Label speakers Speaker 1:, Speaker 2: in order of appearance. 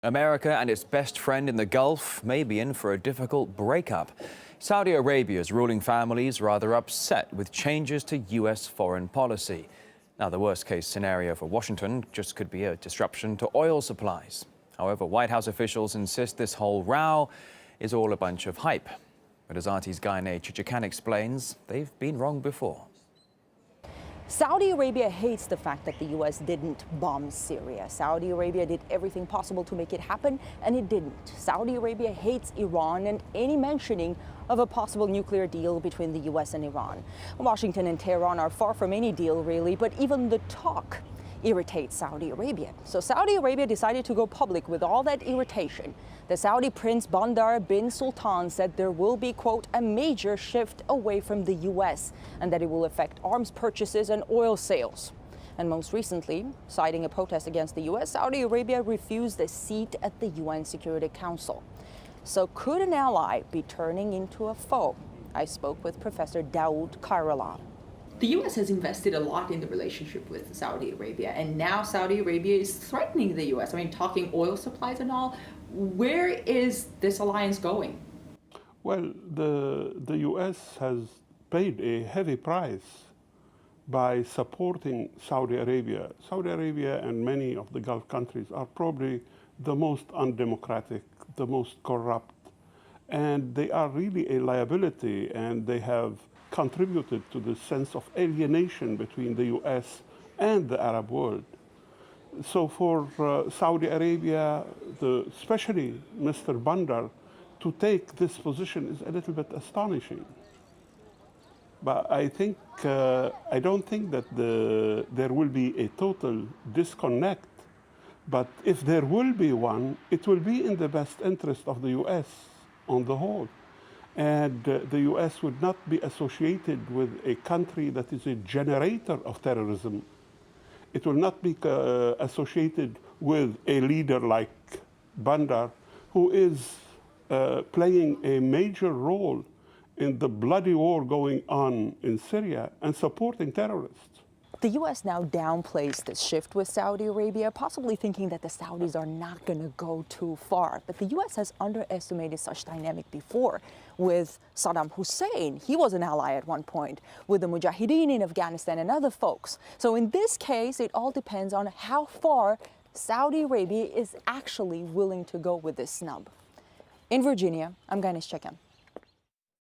Speaker 1: America and its best friend in the Gulf may be in for a difficult breakup. Saudi Arabia's ruling family is rather upset with changes to U.S. foreign policy. Now, the worst-case scenario for Washington just could be a disruption to oil supplies. However, White House officials insist this whole row is all a bunch of hype. But as RT's Gayane Chichakyan explains, they've been wrong before.
Speaker 2: Saudi Arabia hates the fact that the U.S. didn't bomb Syria. Saudi Arabia did everything possible to make it happen, and it didn't. Saudi Arabia hates Iran and any mentioning of a possible nuclear deal between the U.S. and Iran. Washington and Tehran are far from any deal, really, but even the talk irritates Saudi Arabia. So Saudi Arabia decided to go public with all that irritation. The Saudi Prince Bandar bin Sultan said there will be, quote, a major shift away from the U.S. and that it will affect arms purchases and oil sales. And most recently, citing a protest against the U.S., Saudi Arabia refused a seat at the UN Security Council. So could an ally be turning into a foe? I spoke with Professor Daoud Karalan.
Speaker 3: The U.S. has invested a lot in the relationship with Saudi Arabia, and now Saudi Arabia is threatening the U.S. I mean, talking oil supplies and all. Where is this alliance going?
Speaker 4: Well, the U.S. has paid a heavy price by supporting Saudi Arabia. Saudi Arabia and many of the Gulf countries are probably the most undemocratic, the most corrupt, and they are really a liability, and they have contributed to the sense of alienation between the U.S. and the Arab world. So for Saudi Arabia, especially Mr. Bandar, to take this position is a little bit astonishing. But I don't think that there will be a total disconnect. But if there will be one, it will be in the best interest of the U.S. on the whole. And the U.S. would not be associated with a country that is a generator of terrorism. It will not be associated with a leader like Bandar, who is playing a major role in the bloody war going on in Syria and supporting terrorists.
Speaker 2: The U.S. now downplays this shift with Saudi Arabia, possibly thinking that the Saudis are not going to go too far. But the U.S. has underestimated such dynamic before with Saddam Hussein. He was an ally at one point with the Mujahideen in Afghanistan and other folks. So in this case, it all depends on how far Saudi Arabia is actually willing to go with this snub. In Virginia, I'm Gayane Chichakyan.